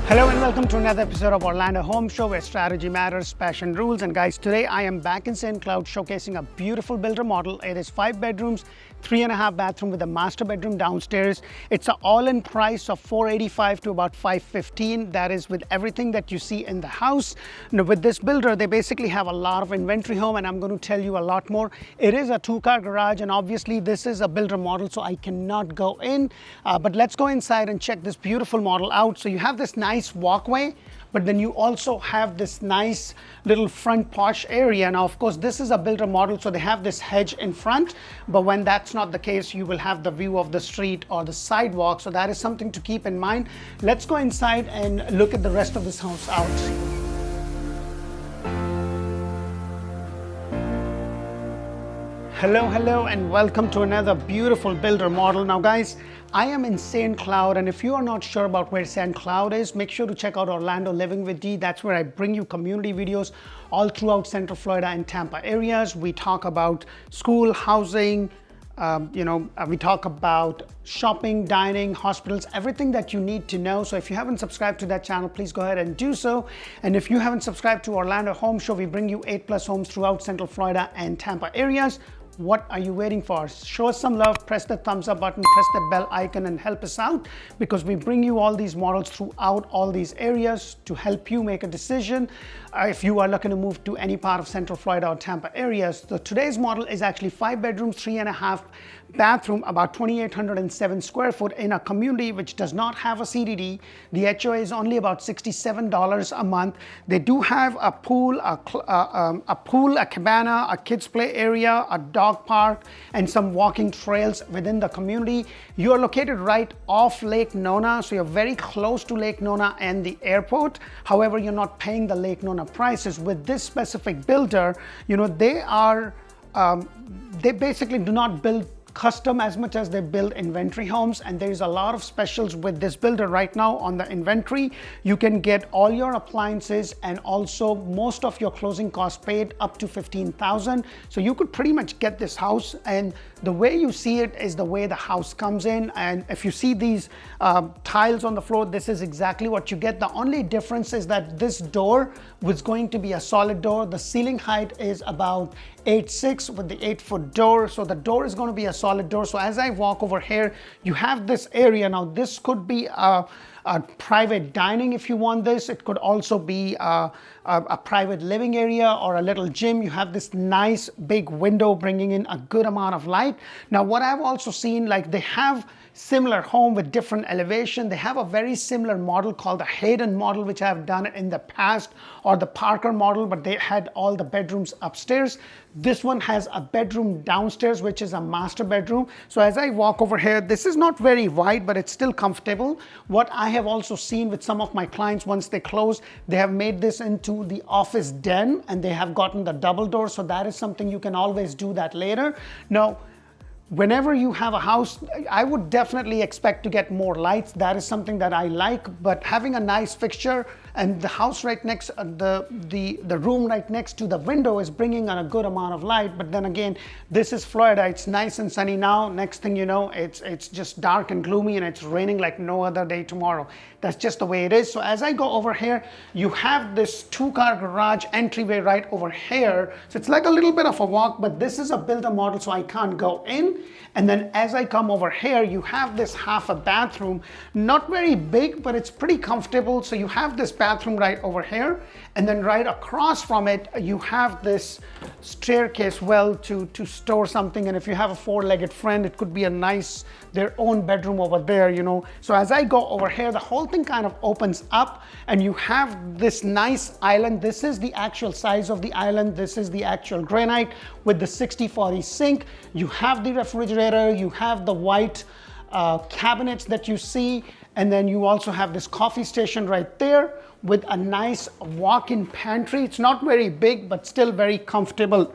Hello and welcome to another episode of Orlando Home Show, where strategy matters, passion rules. And guys, today I am back in St. Cloud showcasing a beautiful builder model. It is 5 bedrooms, 3.5 bathroom with a master bedroom downstairs. It's an all-in price of $485 to about $515. That is with everything that you see in the house. Now, with this builder, they basically have a lot of inventory home, and I'm going to tell you a lot more. It is a 2-car garage, and obviously this is a builder model, so I cannot go in. But let's go inside and check this beautiful model out. So you have this nice walkway, but then you also have this nice little front porch area. Now, of course, this is a builder model, so they have this hedge in front, but when that's not the case, you will have the view of the street or the sidewalk. So that is something to keep in mind. Let's go inside and look at the rest of this house out. Hello, and welcome to another beautiful builder model. Now guys, I am in St. Cloud, and if you are not sure about where St. Cloud is, make sure to check out Orlando Living with D. That's where I bring you community videos all throughout Central Florida and Tampa areas. We talk about school, housing, we talk about shopping, dining, hospitals, everything that you need to know. So if you haven't subscribed to that channel, please go ahead and do so. And if you haven't subscribed to Orlando Home Show, we bring you 8+ homes throughout Central Florida and Tampa areas. What are you waiting for? Show us some love, press the thumbs up button, press the bell icon, and help us out, because we bring you all these models throughout all these areas to help you make a decision if you are looking to move to any part of Central Florida or Tampa areas. So today's model is actually 5 bedrooms, 3.5 bathroom, about 2,807 square foot in a community which does not have a CDD. The HOA is only about $67 a month. They do have a pool, a cabana, a kids play area, a dog park, and some walking trails within the community. You are located right off Lake Nona, so you're very close to Lake Nona and the airport. However, you're not paying the Lake Nona prices. With this specific builder, they basically do not build custom as much as they build inventory homes, and there's a lot of specials with this builder right now on the inventory. You can get all your appliances and also most of your closing costs paid up to $15,000. So you could pretty much get this house, and the way you see it is the way the house comes in. And if you see these tiles on the floor, this is exactly what you get. The only difference is that this door was going to be a solid door. The ceiling height is about 8'6" with the 8-foot door, so the door is going to be a solid door. So as I walk over here, you have this area. Now this could be a private dining if you want this. It could also be a private living area or a little gym. You have this nice big window bringing in a good amount of light. Now what I've also seen, like they have similar home with different elevation. They have a very similar model called the Hayden model, which I've done in the past, or the Parker model, but they had all the bedrooms upstairs. This one has a bedroom downstairs, which is a master bedroom. So as I walk over here, this is not very wide, but it's still comfortable. What I have also seen with some of my clients, once they close, they have made this into the office den, and they have gotten the double door. So that is something you can always do that later. Now, whenever you have a house, I would definitely expect to get more lights. That is something that I like, but having a nice fixture and the house right next, the room right next to the window is bringing on a good amount of light. But then again, this is Florida. It's nice and sunny now. Next thing you know, it's just dark and gloomy, and it's raining like no other day tomorrow. That's just the way it is. So as I go over here, you have this 2-car garage entryway right over here. So it's like a little bit of a walk, but this is a builder model, so I can't go in. And then as I come over here, you have this half a bathroom, not very big, but it's pretty comfortable. So you have this bathroom right over here, and then right across from it, you have this staircase well to store something. And if you have a 4-legged friend, it could be a nice, their own bedroom over there, So as I go over here, the whole thing kind of opens up, and you have this nice island. This is the actual size of the island. This is the actual granite with the 60/40 sink. You have the refrigerator, you have the white cabinets that you see, and then you also have this coffee station right there with a nice walk-in pantry. It's not very big, but still very comfortable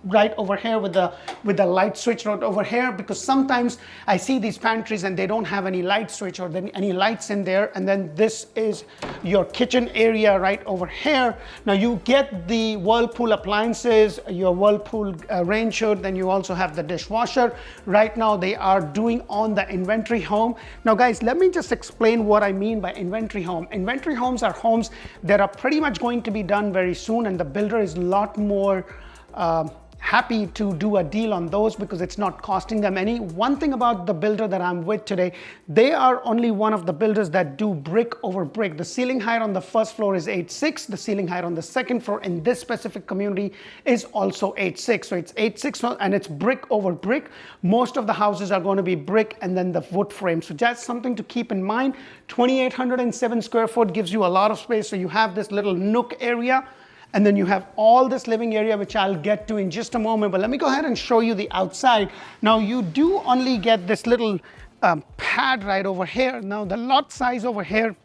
right over here with the light switch right over here, because sometimes I see these pantries and they don't have any light switch or then any lights in there. And then this is your kitchen area right over here. Now you get the Whirlpool appliances, your Whirlpool range hood, then you also have the dishwasher. Right now they are doing on the inventory home. Now guys, let me just explain what I mean by inventory home. Inventory homes are homes that are pretty much going to be done very soon, and the builder is a lot more happy to do a deal on those because it's not costing them any. One thing about the builder that I'm with today, they are only one of the builders that do brick over brick. The ceiling height on the first floor is 8'6". The ceiling height on the second floor in this specific community is also 8'6". So it's 8'6", and it's brick over brick. Most of the houses are going to be brick and then the wood frame. So that's something to keep in mind. 2,807 square foot gives you a lot of space. So you have this little nook area, and then you have all this living area, which I'll get to in just a moment. But let me go ahead and show you the outside. Now you do only get this little pad right over here. Now the lot size over here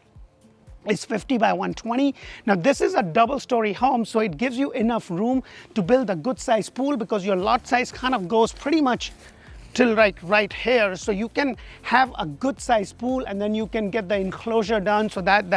is 50 by 120. Now this is a double-story home, so it gives you enough room to build a good size pool, because your lot size kind of goes pretty much till right here. So you can have a good size pool, and then you can get the enclosure done. So that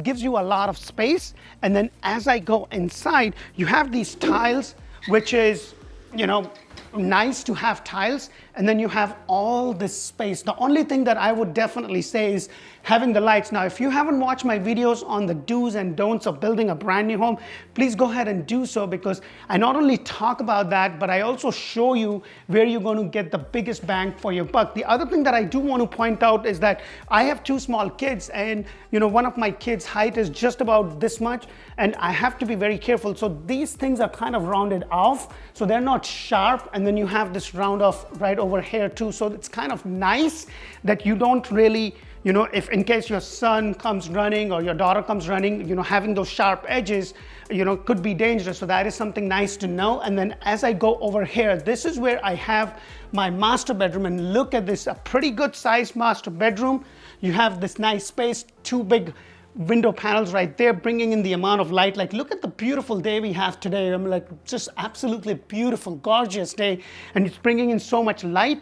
gives you a lot of space. And then as I go inside, you have these tiles, which is, you know, nice to have tiles. And then you have all this space. The only thing that I would definitely say is having the lights. Now, if you haven't watched my videos on the do's and don'ts of building a brand new home, please go ahead and do so, because I not only talk about that, but I also show you where you're going to get the biggest bang for your buck. The other thing that I do want to point out is that I have two small kids, and you know, one of my kids' height is just about this much, and I have to be very careful. So these things are kind of rounded off, so they're not sharp, and then you have this round off right over here too. So it's kind of nice that you don't really, you know, if in case your son comes running or your daughter comes running, you know, having those sharp edges, you know, could be dangerous. So that is something nice to know. And then as I go over here, this is where I have my master bedroom, and look at this, a pretty good sized master bedroom. You have this nice space, two big window panels right there, bringing in the amount of light. Like, look at the beautiful day we have today. I'm like, just absolutely beautiful, gorgeous day, and it's bringing in so much light.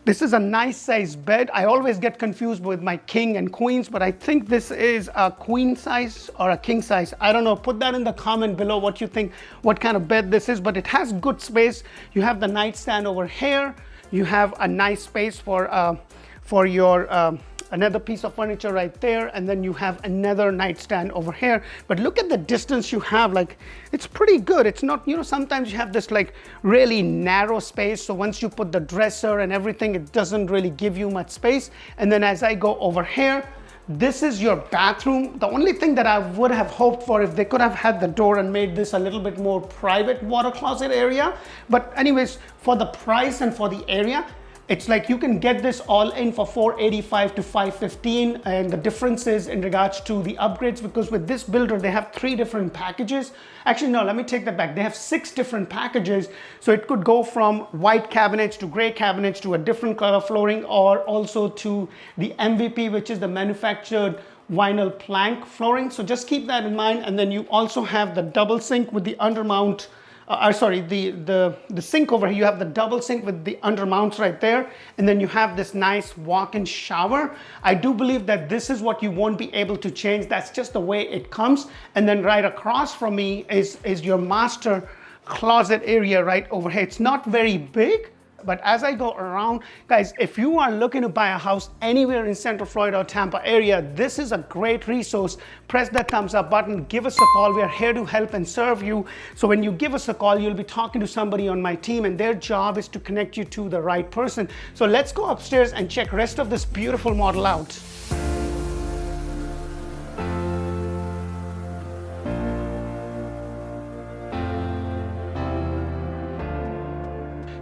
This is a nice size bed. I always get confused with my king and queens, but I think this is a queen size or a king size. I don't know. Put that in the comment below what you think, what kind of bed this is, but it has good space. You have the nightstand over here. You have a nice space for your another piece of furniture right there, and then you have another nightstand over here. But look at the distance you have. Like, it's pretty good. It's not, you know, sometimes you have this like really narrow space, so once you put the dresser and everything, it doesn't really give you much space. And then as I go over here, this is your bathroom. The only thing that I would have hoped for, if they could have had the door and made this a little bit more private water closet area. But anyways, for the price and for the area, it's like you can get this all in for $485 to $515, and the difference is in regards to the upgrades, because with this builder they have 3 different packages. Actually, no, let me take that back. They have 6 different packages, so it could go from white cabinets to gray cabinets to a different color flooring, or also to the MVP, which is the manufactured vinyl plank flooring. So just keep that in mind. And then you also have the double sink with the undermount. The sink over here, you have the double sink with the undermounts right there, and then you have this nice walk-in shower. I do believe that this is what you won't be able to change. That's just the way it comes. And then right across from me is your master closet area right over here. It's not very big, but as I go around, guys, if you are looking to buy a house anywhere in Central Florida or Tampa area, this is a great resource. Press that thumbs up button, give us a call. We are here to help and serve you. So when you give us a call, you'll be talking to somebody on my team, and their job is to connect you to the right person. So let's go upstairs and check rest of this beautiful model out.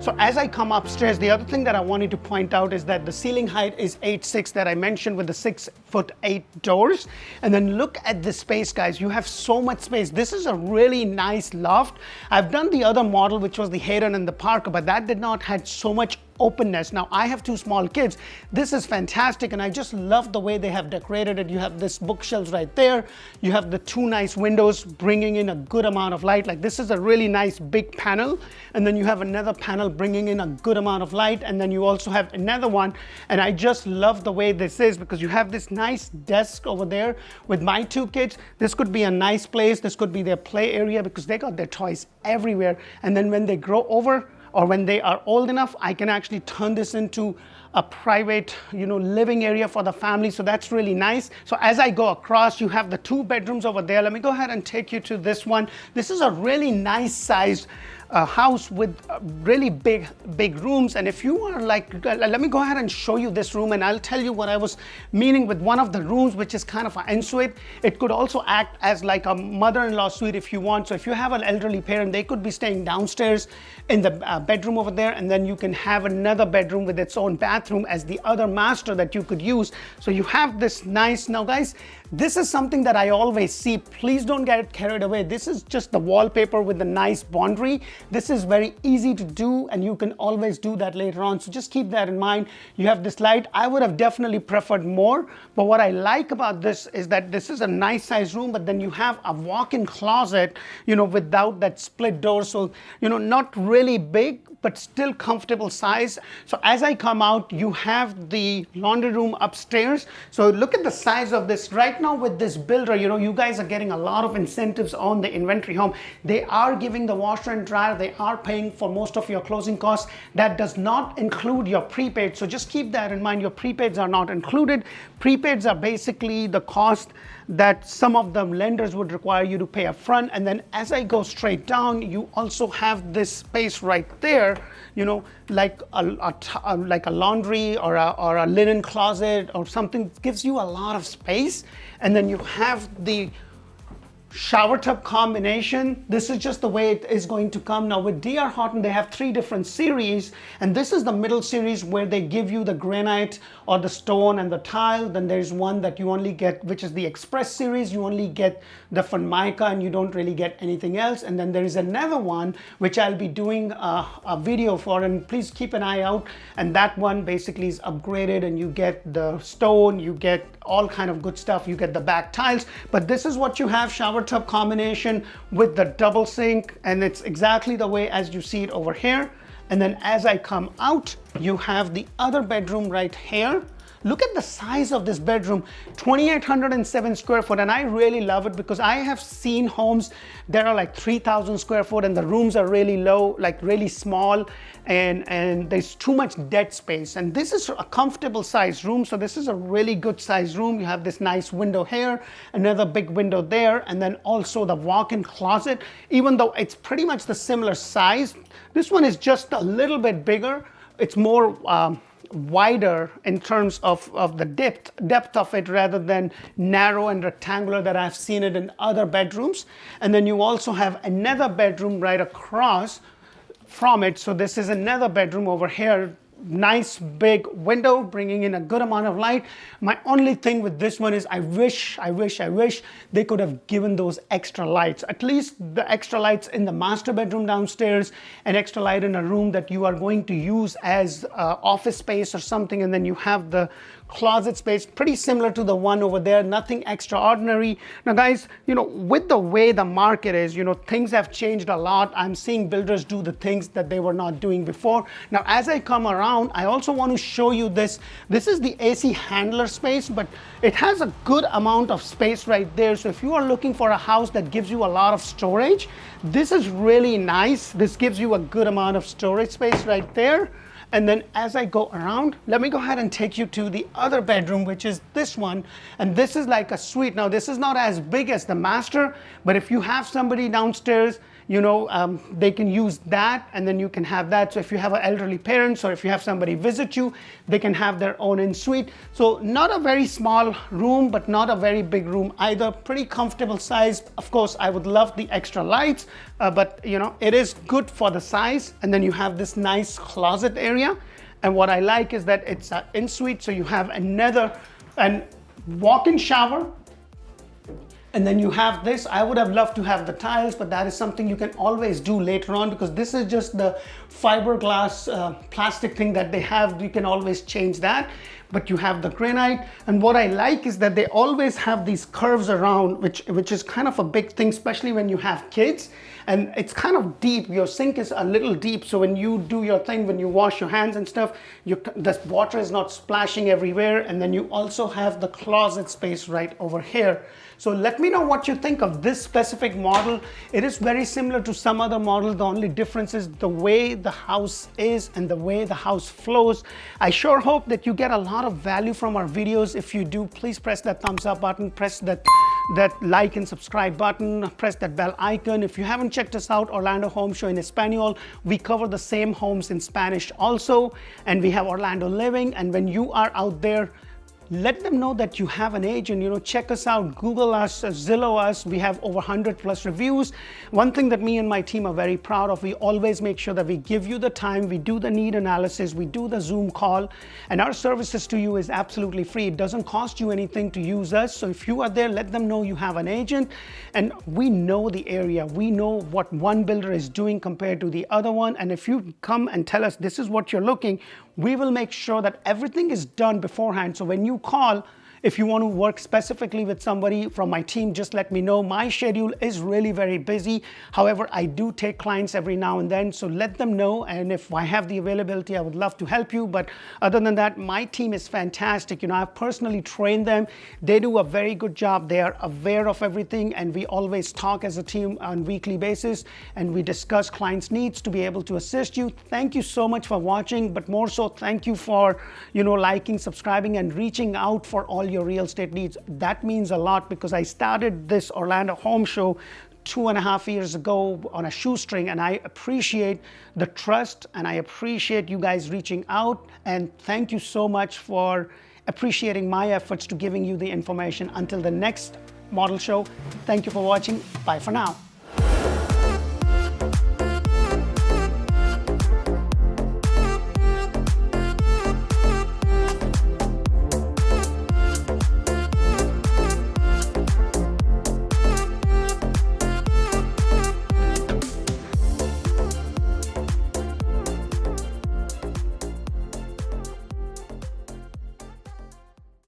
So as I come upstairs, the other thing that I wanted to point out is that the ceiling height is 8'6" that I mentioned, with the 6'8" doors. And then look at this space, guys. You have so much space. This is a really nice loft. I've done the other model, which was the Hayden and the Parker, but that did not have so much openness. Now, I have 2 small kids. This is fantastic, and I just love the way they have decorated it. You have this bookshelves right there. You have the 2 nice windows bringing in a good amount of light. Like, this is a really nice big panel, and then you have another panel bringing in a good amount of light, and then you also have another one. And I just love the way this is, because you have this nice desk over there. With my 2 kids, this could be a nice place. This could be their play area, because they got their toys everywhere. And then when they grow over, or when they are old enough, I can actually turn this into a private, living area for the family. So that's really nice. So as I go across, you have the 2 bedrooms over there. Let me go ahead and take you to this one. This is a really nice sized house with really big rooms. And if you are like, let me go ahead and show you this room, and I'll tell you what I was meaning with one of the rooms, which is kind of an ensuite. It could also act as like a mother-in-law suite if you want. So if you have an elderly parent, they could be staying downstairs in the bedroom over there, and then you can have another bedroom with its own bathroom as the other master that you could use. So you have this nice, now guys, this is something that I always see. Please don't get carried away. This is just the wallpaper with the nice boundary. This is very easy to do, and you can always do that later on. So just keep that in mind. You have this light. I would have definitely preferred more, but what I like about this is that this is a nice size room, but then you have a walk-in closet, without that split door. So, not really big, but still comfortable size. So as I come out, you have the laundry room upstairs. So look at the size of this. Right now with this builder, you guys are getting a lot of incentives on the inventory home. They are giving the washer and dryer. They are paying for most of your closing costs. That does not include your prepaid. So just keep that in mind. Your prepaids are not included. Prepaids are basically the cost that some of the lenders would require you to pay up front. And then as I go straight down, you also have this space right there, like a laundry or a linen closet or something. Gives you a lot of space. And then you have the shower tub combination. This is just the way it is going to come. Now with D.R. Horton, they have 3 different series, and this is the middle series where they give you the granite or the stone and the tile. Then there's one that you only get, which is the Express series. You only get the Formica and you don't really get anything else. And then there is another one which I'll be doing a video for, and please keep an eye out. And that one basically is upgraded, and you get the stone, you get all kind of good stuff. You get the back tiles, but this is what you have: shower tub combination with the double sink, and it's exactly the way as you see it over here. And then as I come out, you have the other bedroom right here. Look at the size of this bedroom, 2,807 square foot. And I really love it because I have seen homes that are like 3,000 square foot and the rooms are really low, like really small, and there's too much dead space. And this is a comfortable size room. So this is a really good size room. You have this nice window here, another big window there, and then also the walk-in closet. Even though it's pretty much the similar size, this one is just a little bit bigger. It's more wider in terms of the depth of it, rather than narrow and rectangular that I've seen it in other bedrooms. And then you also have another bedroom right across from it. So this is another bedroom over here. Nice big window bringing in a good amount of light. My only thing with this one is I wish they could have given those extra lights, at least the extra lights in the master bedroom downstairs, an extra light in a room that you are going to use as office space or something. And then you have the closet space pretty similar to the one over there, nothing extraordinary. Now guys, with the way the market is, things have changed a lot. I'm seeing builders do the things that they were not doing before. Now as I come around, I also want to show you this. This is the AC handler space, but it has a good amount of space right there. So if you are looking for a house that gives you a lot of storage, this is really nice. This gives you a good amount of storage space right there. And then as I go around, let me go ahead and take you to the other bedroom, which is this one. And this is like a suite. Now, this is not as big as the master, but if you have somebody downstairs, they can use that, and then you can have that. So if you have an elderly parents, or if you have somebody visit you, they can have their own in-suite. So not a very small room, but not a very big room either. Pretty comfortable size. Of course, I would love the extra lights, but it is good for the size. And then you have this nice closet area. And what I like is that it's an in-suite. So you have another walk-in shower. And then you have this. I would have loved to have the tiles, but that is something you can always do later on, because this is just the fiberglass plastic thing that they have. You can always change that. But you have the granite, and what I like is that they always have these curves around, which is kind of a big thing, especially when you have kids. And it's kind of deep. Your sink is a little deep, so when you do your thing, when you wash your hands and stuff, the water is not splashing everywhere. And then you also have the closet space right over here. So let me know what you think of this specific model. It is very similar to some other models. The only difference is the way the house is and the way the house flows. I sure hope that you get a lot of value from our videos. If you do, please press that thumbs up button, press that like and subscribe button, press that bell icon. If you haven't checked us out, Orlando Home Show in Espanol, we cover the same homes in Spanish also, and we have Orlando Living. And when you are out there, let them know that you have an agent. Check us out, Google us, Zillow us. We have over 100+ reviews. One thing that me and my team are very proud of, we always make sure that we give you the time, we do the need analysis, we do the Zoom call, and our services to you is absolutely free. It doesn't cost you anything to use us. So if you are there, let them know you have an agent, and we know the area. We know what one builder is doing compared to the other one. And if you come and tell us this is what you're looking, we will make sure that everything is done beforehand. So when you call, if you want to work specifically with somebody from my team, just let me know. My schedule is really very busy. However, I do take clients every now and then, so let them know. And if I have the availability, I would love to help you. But other than that, my team is fantastic. I've personally trained them. They do a very good job. They are aware of everything, and we always talk as a team on a weekly basis, and we discuss clients' needs to be able to assist you. Thank you so much for watching, but more so, thank you for liking, subscribing, and reaching out for all your real estate needs. That means a lot, because I started this Orlando Home Show 2.5 years ago on a shoestring, and I appreciate the trust, and I appreciate you guys reaching out, and thank you so much for appreciating my efforts to giving you the information. Until the next model show, thank you for watching. Bye for now.